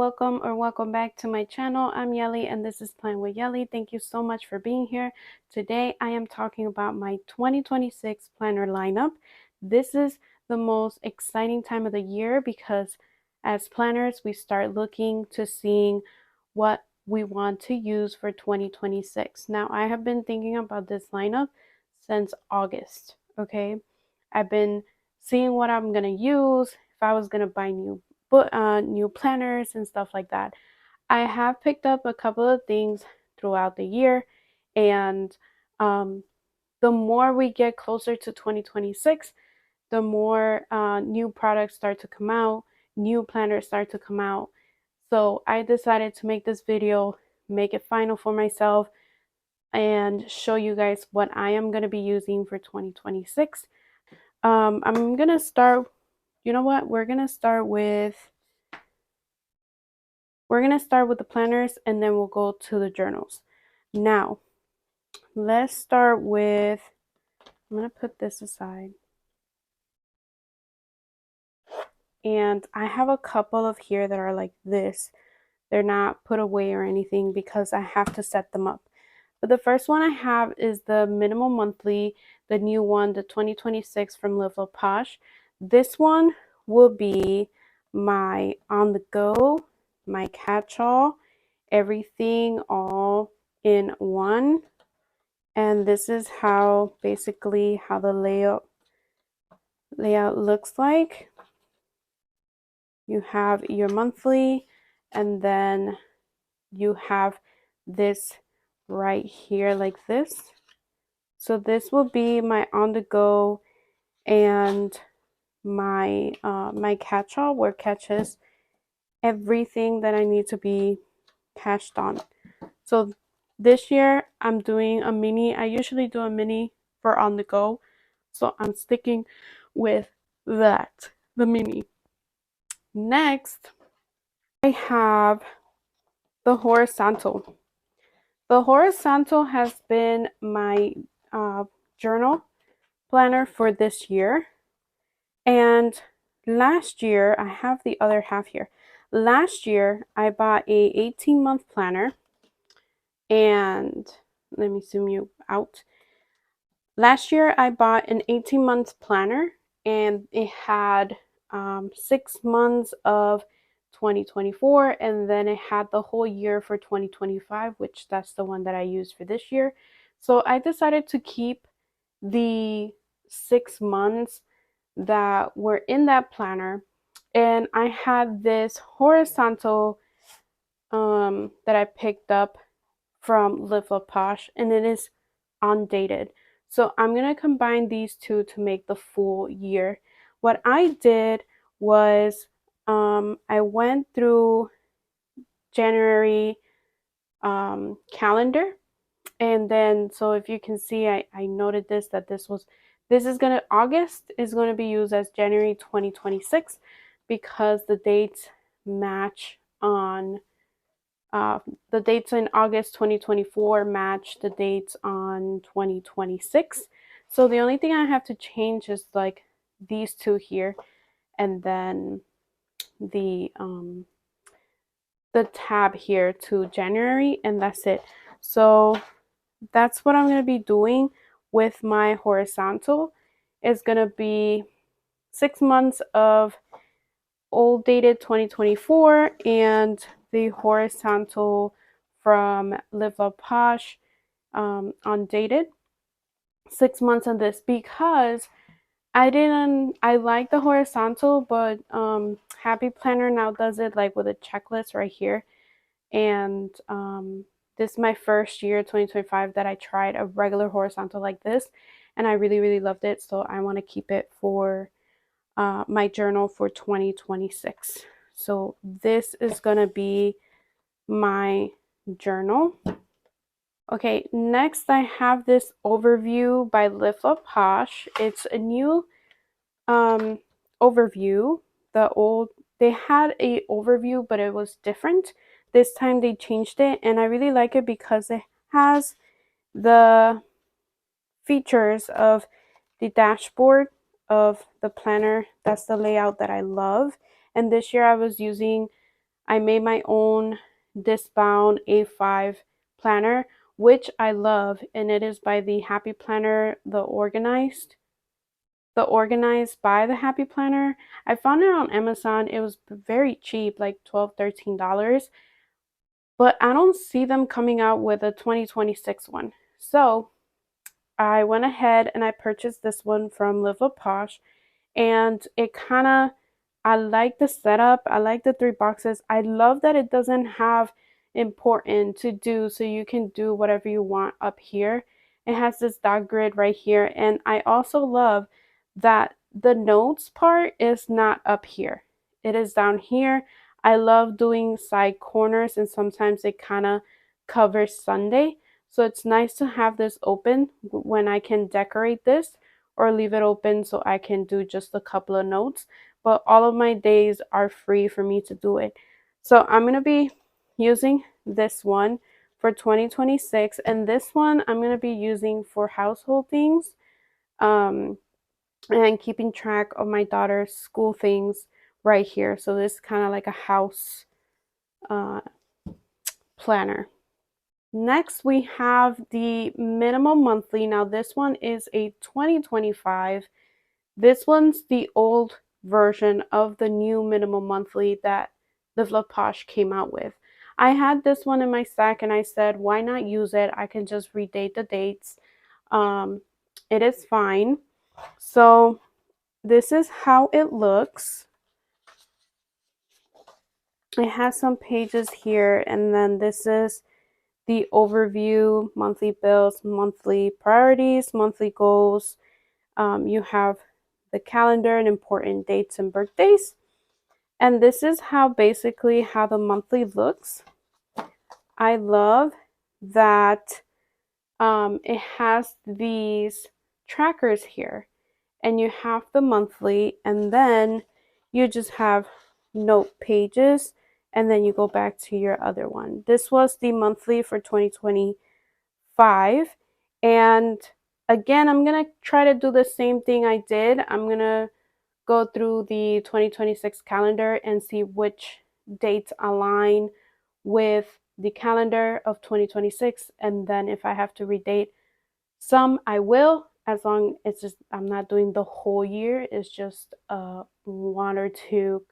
welcome back to my channel. I'm Yelly and this is Planwithyely. Thank you so much for being here. Today I am talking about my 2026 planner lineup. This is the most exciting time of the year because as planners we start looking to seeing what we want to use for 2026. Now I have been thinking about this lineup since August, okay? I've been seeing what I'm gonna use, if I was gonna buy new planners and stuff like that. I have picked up a couple of things throughout the year, and the more we get closer to 2026, the more new products start to come out, new planners start to come out. So I decided to make this video, make it final for myself, and show you guys what I am going to be using for 2026. I'm going to start, you know what, we're going to start with the planners and then we'll go to the journals. Now, let's start with, I'm going to put this aside. And I have a couple of here that are like this. They're not put away or anything because I have to set them up. But the first one I have is the minimal monthly, the new one, the 2026 from Live La Posh. This one will be my on the go, my catch-all, everything all in one. And this is how basically how the layout looks like. You have your monthly, and then you have this right here like this. So this will be my on the go and my my catch-all, where catches everything that I need to be catched on. So this year I'm doing a mini. I usually do a mini for on the go, so I'm sticking with that, the mini. Next, I have the horizontal. The horizontal has been my journal planner for this year. And last year, I have the other half here. Last year, I bought a 18-month planner. And let me zoom you out. Last year, I bought an 18-month planner, and it had 6 months of 2024, and then it had the whole year for 2025, which that's the one that I used for this year. So I decided to keep the 6 months that were in that planner, and I had this horizontal that I picked up from Live La Posh, and it is undated. So I'm going to combine these two to make the full year. What I did was I went through January calendar, and then so if you can see, I noted this, that August is going to be used as January 2026 because the dates match on the dates in August 2024 match the dates on 2026. So the only thing I have to change is like these two here, and then the tab here to January, and that's it. So that's what I'm going to be doing with my horizontal. It's going to be 6 months of old dated 2024 and the horizontal from Live La Posh undated. 6 months on this because I like the horizontal, but Happy Planner now does it like with a checklist right here. And this is my first year, 2025, that I tried a regular horizontal like this, and I really loved it. So I want to keep it for my journal for 2026. So this is gonna be my journal. Okay, next I have this overview by Live La Posh. It's a new overview. They had a overview, but it was different. This time they changed it, and I really like it because it has the features of the dashboard of the planner. That's the layout that I love. And this year I I made my own disc-bound A5 planner, which I love, and it is by the Happy Planner, the organized by the Happy Planner. I found it on Amazon. It was very cheap, like $12, $13, but I don't see them coming out with a 2026 one. So I went ahead and I purchased this one from Live Up Posh, and it kind of, I like the setup. I like the 3 boxes. I love that it doesn't have important to do, so you can do whatever you want up here. It has this dot grid right here, and I also love that the notes part is not up here. It is down here. I love doing side corners, and sometimes it kind of covers Sunday. So it's nice to have this open when I can decorate this, or leave it open so I can do just a couple of notes. But all of my days are free for me to do it. So I'm going to be using this one for 2026, and this one I'm going to be using for household things, and keeping track of my daughter's school things right here. So this is kind of like a house uh, planner. Next, we have the minimum monthly. Now, this one is a 2025. This one's the old version of the new minimum monthly that the Love Posh came out with. I had this one in my stack and I said, why not use it? I can just redate the dates. It is fine. So this is how it looks. It has some pages here, and then this is the overview, monthly bills, monthly priorities, monthly goals. You have the calendar and important dates and birthdays. And this is how basically how the monthly looks. I love that it has these trackers here, and you have the monthly, and then you just have note pages, and then you go back to your other one. This was the monthly for 2025, and again, I'm gonna try to do the same thing I did. I'm gonna go through the 2026 calendar and see which dates align with the calendar of 2026, and then if I have to redate some, I will, as long as it's just I'm not doing the whole year. It's just 1 or 2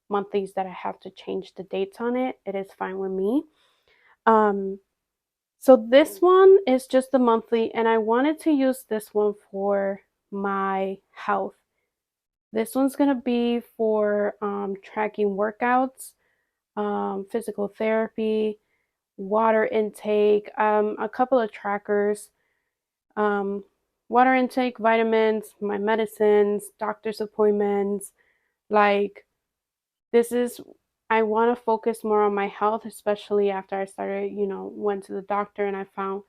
monthlies that I have to change the dates on it. It is fine with me. um so this one is just the monthly, and I wanted to use this one for my health. This one's gonna be for tracking workouts, physical therapy, water intake, a couple of trackers, um, water intake, vitamins, my medicines, doctor's appointments. Like, this is, I want to focus more on my health, especially after I started, went to the doctor and I found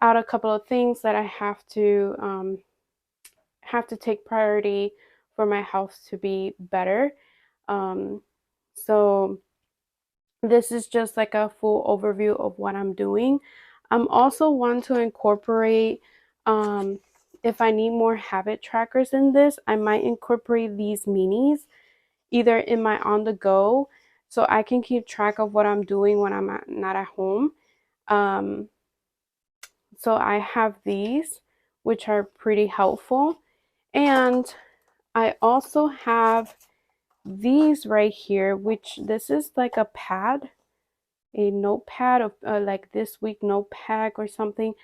out a couple of things that I have to take priority for my health to be better. So this is just like a full overview of what I'm doing. I'm also want to incorporate, if I need more habit trackers in this, I might incorporate these minis either in my on the go, so I can keep track of what I'm doing when I'm not at home. Um, so I have these, which are pretty helpful. And I also have these right here, which this is like a pad, a notepad of like this week notepad or something.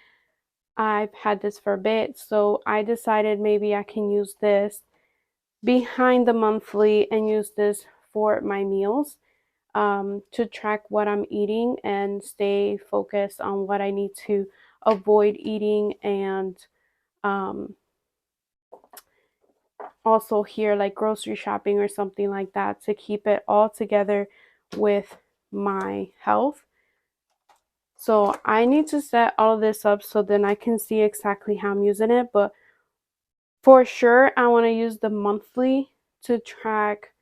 I've had this for a bit, so I decided maybe I can use this behind the monthly and use this for my meals, to track what I'm eating and stay focused on what I need to avoid eating, and um, also here like grocery shopping or something like that, to keep it all together with my health. So I need to set all of this up so then I can see exactly how I'm using it. But for sure, I want to use the monthly to track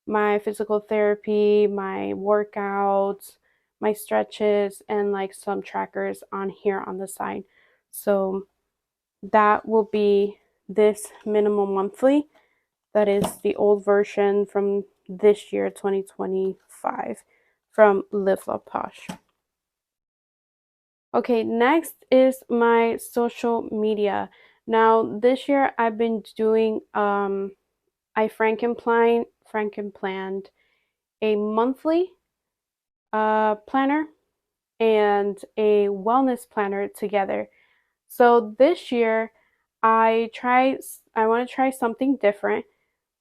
my physical therapy, my workouts, my stretches, and like some trackers on here on the side. So that will be this minimum monthly. That is the old version from this year, 2025. from Live Love Posh. Okay, next is my social media. Now this year I've been doing I frankenplanned a monthly planner and a wellness planner together. So this year I want to try something different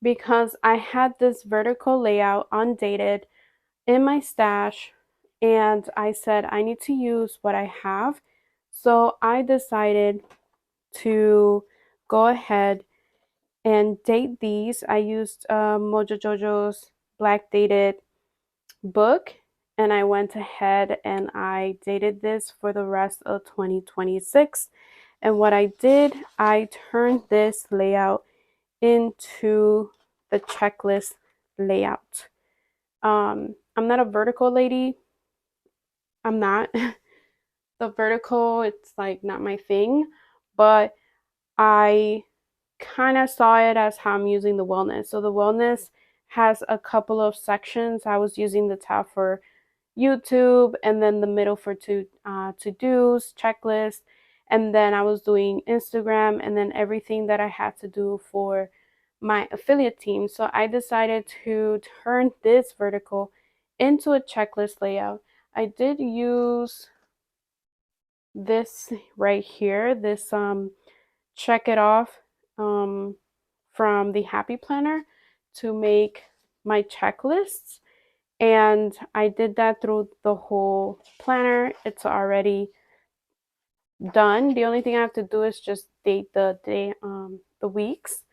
because I had this vertical layout undated in my stash and I said I need to use what I have. So I decided to go ahead and date these. I used Mojo Jojo's black dated book and I went ahead and I dated this for the rest of 2026. And what I did, I turned this layout into the checklist layout. I'm not a vertical lady. I'm not. The vertical, it's like not my thing, but I kind of saw it as how I'm using the wellness. So the wellness has a couple of sections. I was using the top for YouTube and then the middle for to-dos, checklist, and then I was doing Instagram and then everything that I had to do for my affiliate team. So I decided to turn this vertical into a checklist layout. I did use this right here, this check it off from the Happy Planner to make my checklists. And I did that through the whole planner. It's already done. The only thing I have to do is just date the day, the weeks.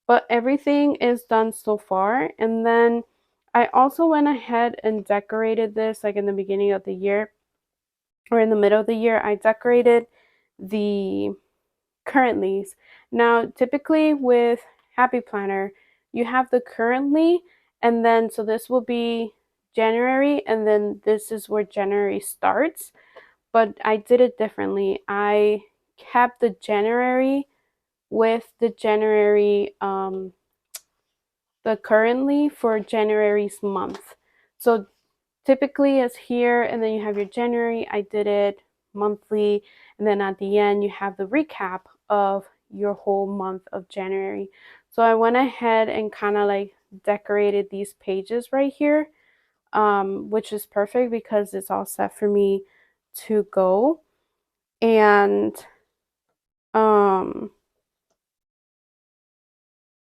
But everything is done so far. And then I also went ahead and decorated this like in the beginning of the year or in the middle of the year. I decorated the currentlies. Now, typically with Happy Planner, you have the currently, and then so this will be January, and then this is where January starts. But I did it differently. I kept the January with the January, the currently for January's month. So typically it's here, and then you have your January. I did it monthly, and then at the end you have the recap of your whole month of January. So I went ahead and kind of like decorated these pages right here, which is perfect because it's all set for me to go. And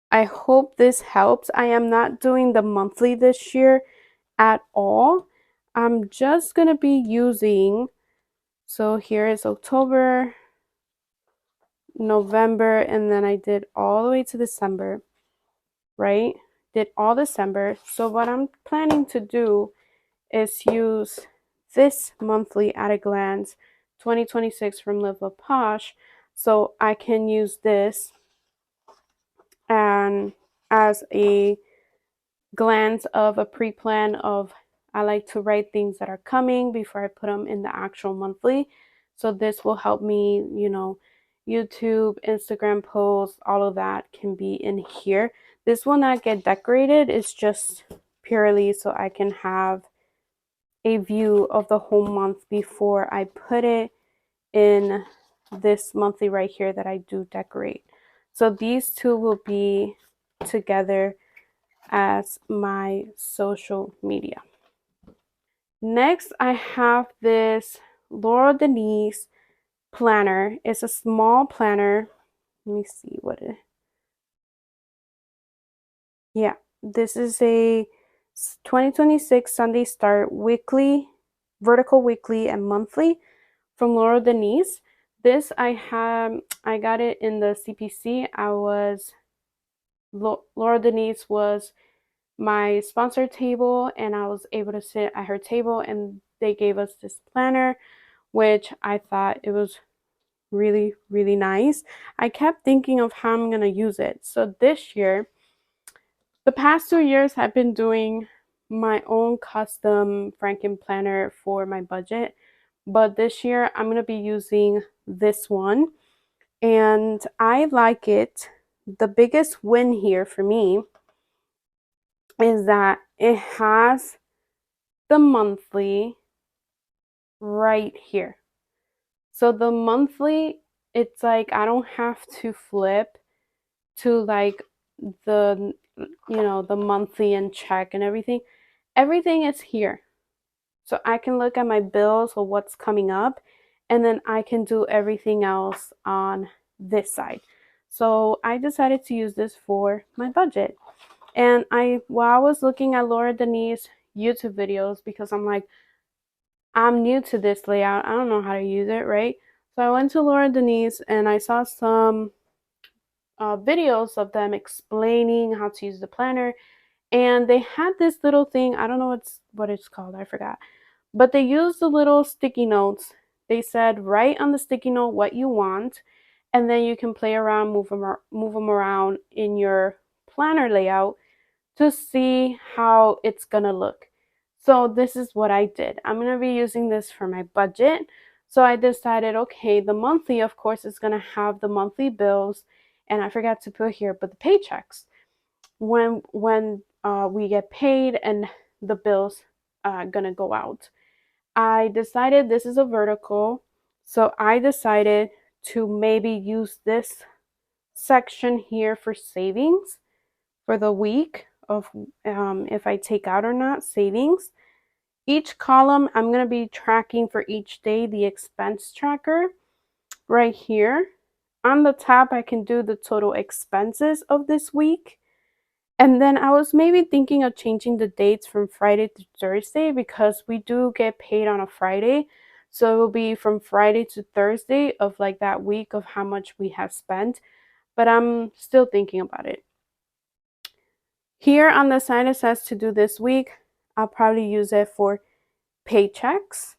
I hope this helps. I am not doing the monthly this year at all. I'm just gonna be using, so here is October, November, and then I did all the way to December, right? Did all December. So what I'm planning to do is use this monthly at a glance 2026 from Live Love Posh. So I can use this and as a glance of a pre-plan of I like to write things that are coming before I put them in the actual monthly. So this will help me, YouTube, Instagram posts, all of that can be in here. This will not get decorated. It's just purely so I can have a view of the whole month before I put it in this monthly right here that I do decorate. So these two will be together as my social media. Next, I have this Laura Denise planner. It's a small planner. Let me see what it. Yeah, this is a 2026 Sunday Start weekly, vertical weekly and monthly from Laura Denise. This I got it in the CPC. Laura Denise was my sponsor table and I was able to sit at her table and they gave us this planner, which I thought it was really, really nice. I kept thinking of how I'm going to use it. So this year, the past 2 years, I've been doing my own custom Franken planner for my budget. But this year, I'm going to be using this one and I like it. The biggest win here for me is that it has the monthly right here. So the monthly, it's like I don't have to flip to like the, the monthly and check and everything. Everything is here. So I can look at my bills or what's coming up, and then I can do everything else on this side. So I decided to use this for my budget. And while I was looking at Laura Denise YouTube videos, because I'm like, I'm new to this layout, I don't know how to use it, right? So I went to Laura Denise and I saw some videos of them explaining how to use the planner, and they had this little thing. I don't know what it's called, I forgot, but they used the little sticky notes. They said write on the sticky note what you want, and then you can play around, move them around in your planner layout to see how it's gonna look. So this is what I did. I'm gonna be using this for my budget. So I decided, okay, the monthly, of course, is gonna have the monthly bills, and I forgot to put here, but the paychecks when we get paid and the bills gonna go out. I decided this is a vertical, so I decided to maybe use this section here for savings for the week of if I take out or not savings. Each column, I'm going to be tracking for each day the expense tracker right here. On the top, I can do the total expenses of this week. And then I was maybe thinking of changing the dates from Friday to Thursday because we do get paid on a Friday. So it will be from Friday to Thursday of like that week of how much we have spent. But I'm still thinking about it. Here on the side, it says to do this week. I'll probably use it for paychecks,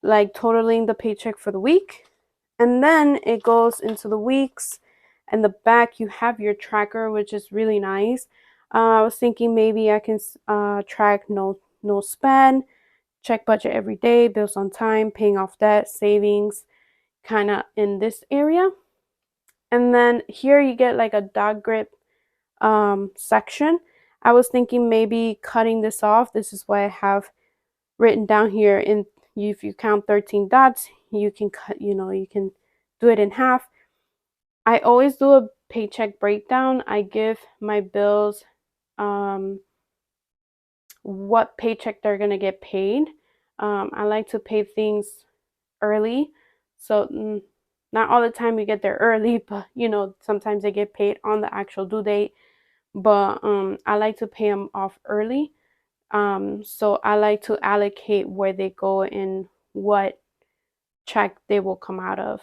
like totaling the paycheck for the week. And then it goes into the weeks. And the back, you have your tracker, which is really nice. I was thinking maybe I can track no spend, check budget every day, bills on time, paying off debt, savings, kind of in this area. And then here you get like a dog grip section. I was thinking maybe cutting this off. This is why I have written down here in if you count 13 dots, you can cut, you can do it in half. I always do a paycheck breakdown. I give my bills what paycheck they're going to get paid. I like to pay things early. So not all the time you get there early, but sometimes they get paid on the actual due date. But I like to pay them off early. So I like to allocate where they go and what check they will come out of.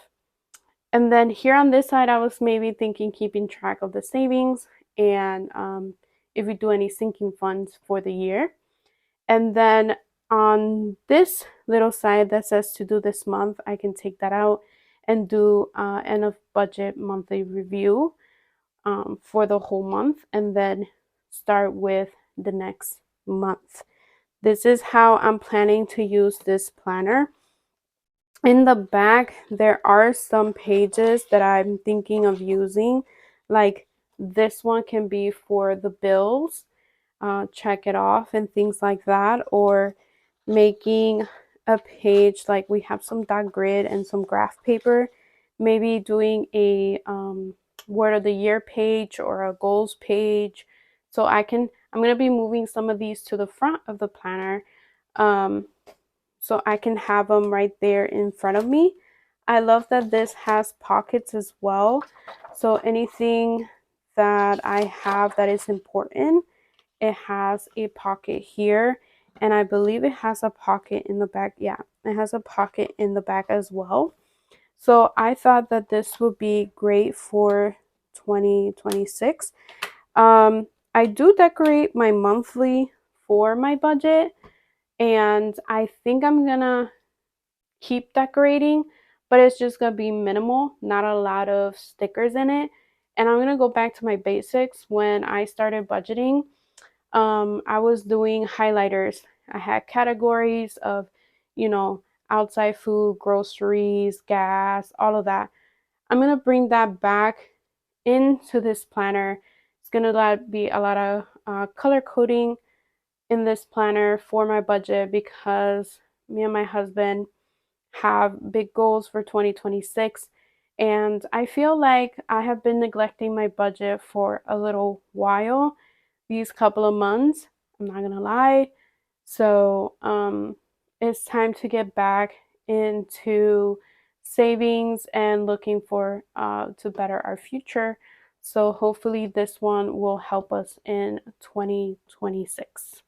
And then here on this side, I was maybe thinking keeping track of the savings and if we do any sinking funds for the year. And then on this little side that says to do this month, I can take that out and do end of budget monthly review for the whole month, and then start with the next month. This is how I'm planning to use this planner. In the back, there are some pages that I'm thinking of using, like this one can be for the bills, check it off and things like that, or making a page like we have some dot grid and some graph paper, maybe doing a word of the year page or a goals page. So I'm going to be moving some of these to the front of the planner, so I can have them right there in front of me. I love that this has pockets as well. So anything that I have that is important, it has a pocket here, and I believe it has a pocket in the back. Yeah, it has a pocket in the back as well. So I thought that this would be great for 2026. I do decorate my monthly for my budget, and I think I'm gonna keep decorating, but it's just gonna be minimal, not a lot of stickers in it. And I'm gonna go back to my basics. When I started budgeting, I was doing highlighters. I had categories of, you know, outside food, groceries, gas, all of that. I'm gonna bring that back into this planner. It's gonna be a lot of color coding in this planner for my budget because me and my husband have big goals for 2026. And I feel like I have been neglecting my budget for a little while, these couple of months. I'm not gonna lie. So it's time to get back into savings and looking for to better our future. So hopefully this one will help us in 2026.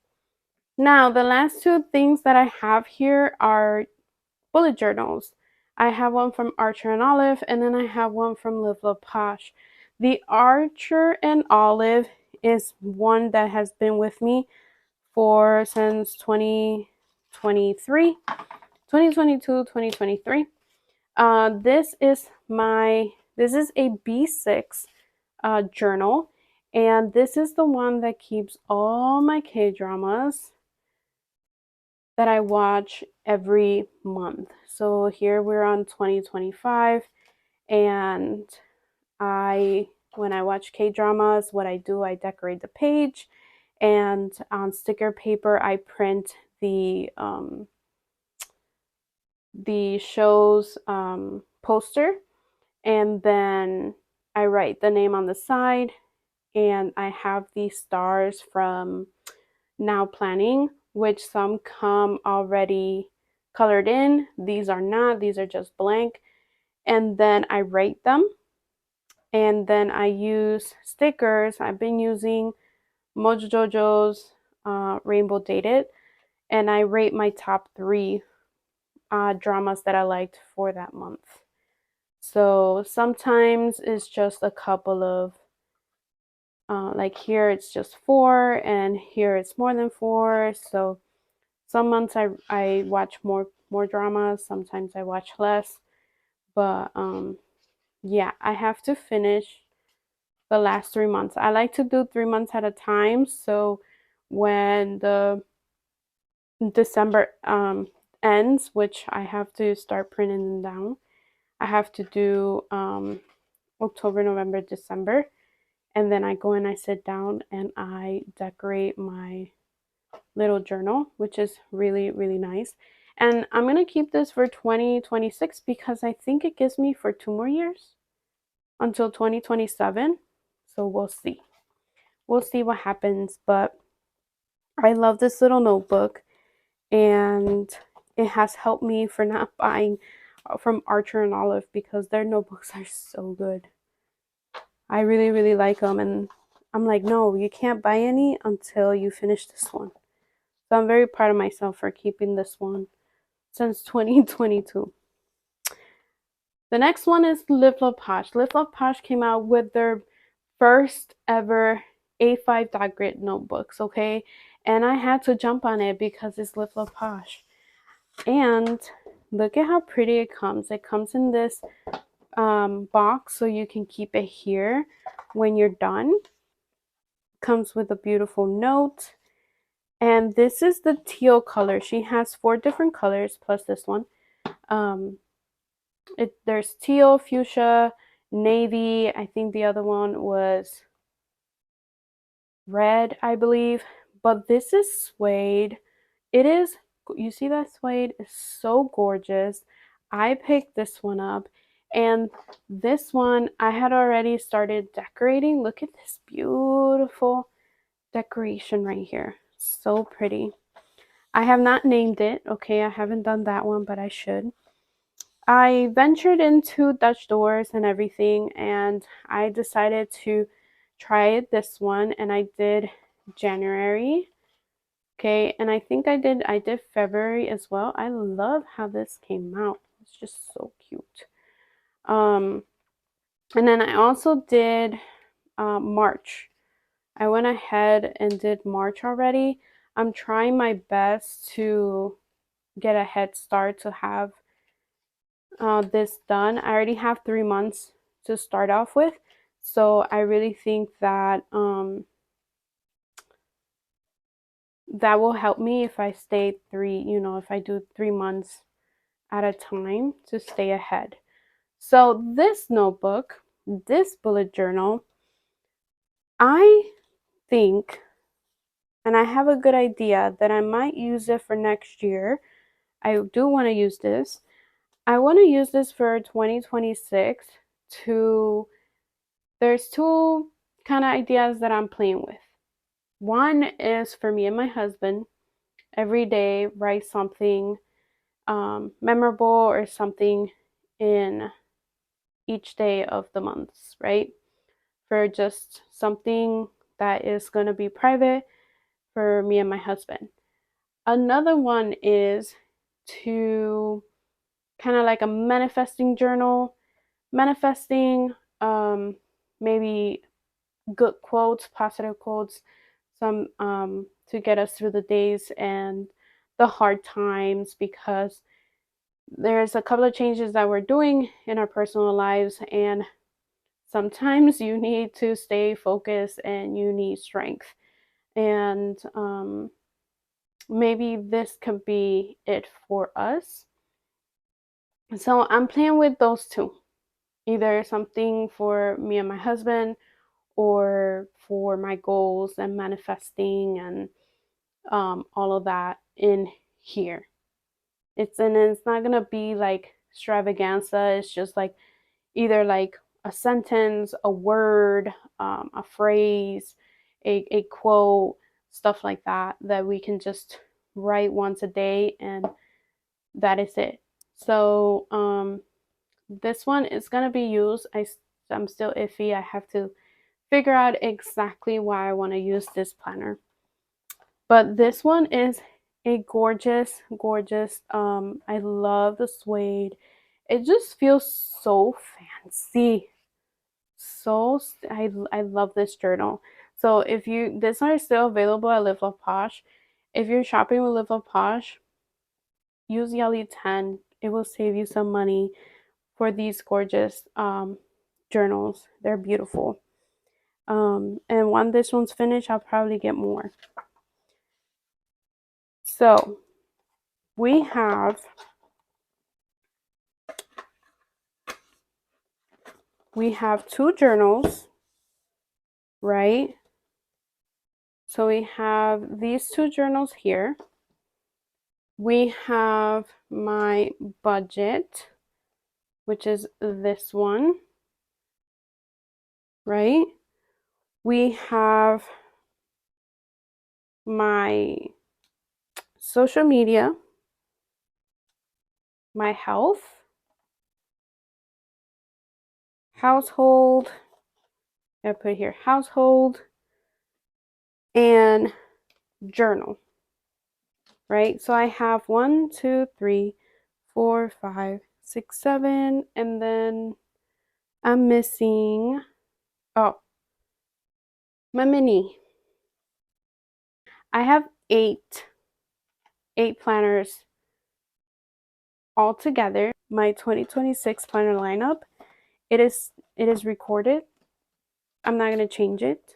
Now, the last two things that I have here are bullet journals. I have one from Archer and Olive, and then I have one from Live Love Posh. The Archer and Olive is one that has been with me for since 2023, 2022, 2023. This is a B6 journal, and this is the one that keeps all my K dramas that I watch every month. So here we're on 2025, and when I watch K dramas, what I do, I decorate the page, and on sticker paper, I print the show's poster, and then I write the name on the side, and I have these stars from Now Planning, which some come already colored in. These are not, these are just blank. And then I rate them, and then I use stickers. I've been using Mojo Jojo's Rainbow Dated, and I rate my top three dramas that I liked for that month. So sometimes it's just a couple of, like here it's just four, and here it's more than four. So some months I watch more dramas, sometimes I watch less. But yeah, I have to finish the last 3 months. I like to do 3 months at a time. So when the December ends, which I have to start printing them down, I have to do October, November, December, and then I go and I sit down and I decorate my little journal, which is really, really nice. And I'm going to keep this for 2026 because I think it gives me for 2 more years until 2027. So we'll see. We'll see what happens. But I love this little notebook, and it has helped me for not buying from Archer and Olive because their notebooks are so good. I really, really like them. And I'm like, no, you can't buy any until you finish this one. So I'm very proud of myself for keeping this one since 2022. The next one is Live Love Posh. Live Love Posh came out with their first ever A5 dot grid notebooks, okay? And I had to jump on it because it's Live Love Posh. And look at how pretty it comes. It comes in this box so you can keep it here when you're done. Comes with a beautiful note. And this is the teal color. She has 4 different colors plus this one. There's teal, fuchsia, navy. I think the other one was red, I believe. But this is suede. It is, you see that suede is so gorgeous. I picked this one up, and this one I had already started decorating. Look at this beautiful decoration right here. So pretty. I have not named it, okay? I haven't done that one, but I should. I ventured into Dutch doors and everything, and I decided to try it this one, and I did January. Okay, and I think I did February as well. I love how this came out. It's just so cute. Um, and then I also did March. I went ahead and did March already. I'm trying my best to get a head start to have this done. I already have 3 months to start off with, so I really think that that will help me if I stay if I do 3 months at a time to stay ahead. So this notebook, this bullet journal, I think and I have a good idea that I might use it for next year. I do want to use this. I want to use this for 2026 to, there's two kind of ideas that I'm playing with. One is for me and my husband, every day write something memorable or something in each day of the months, right? For just something that is going to be private for me and my husband. Another one is to kind of like a manifesting journal, manifesting maybe good quotes, positive quotes, some to get us through the days and the hard times, because there's a couple of changes that we're doing in our personal lives, and sometimes you need to stay focused and you need strength. And maybe this could be it for us. So I'm playing with those two, either something for me and my husband or for my goals and manifesting and all of that in here. It's not gonna be like extravaganza. It's just like either like a sentence, a word, a phrase, a quote, stuff like that, that we can just write once a day, and that is it. So this one is gonna be used. I'm still iffy. I have to figure out exactly why I want to use this planner. But this one is a gorgeous, gorgeous. I love the suede. It just feels so fancy. So I love this journal. So if you, this one is still available at Live Love Posh. If you're shopping with Live Love Posh, use Yali 10. It will save you some money for these gorgeous journals. They're beautiful. And when this one's finished, I'll probably get more. So we have two journals, right? So we have these two journals here. We have my budget, which is this one, right? We have my social media, my health, household, I put here household, and journal, right? So I have 1, 2, 3, 4, 5, 6, 7, and then I'm missing, oh, my mini. I have eight planners all together. My 2026 planner lineup. It is recorded. I'm not gonna change it.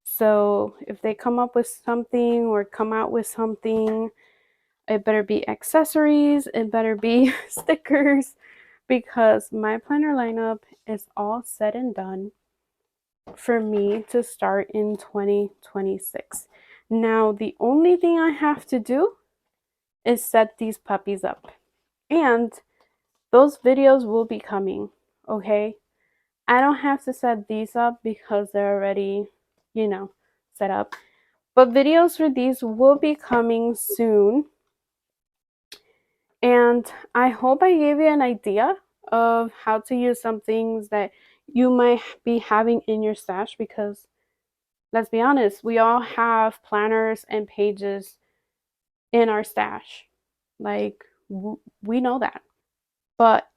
So if they come up with something or come out with something, it better be accessories, it better be stickers, because my planner lineup is all said and done for me to start in 2026. Now, the only thing I have to do is set these puppies up. And those videos will be coming, okay? I don't have to set these up because they're already, set up. But videos for these will be coming soon. And I hope I gave you an idea of how to use some things that you might be having in your stash, because let's be honest, we all have planners and pages in our stash. Like, we know that. But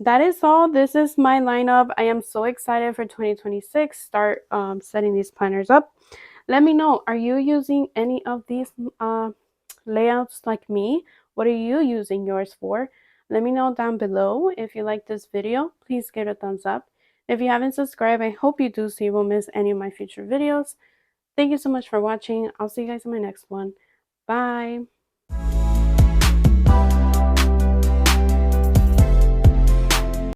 that is all. This is my lineup. I am so excited for 2026. Start setting these planners up. Let me know, are you using any of these layouts like me? What are you using yours for? Let me know down below. If you like this video, please give it a thumbs up. If you haven't subscribed, I hope you do so you won't miss any of my future videos. Thank you so much for watching. I'll see you guys in my next one. Bye.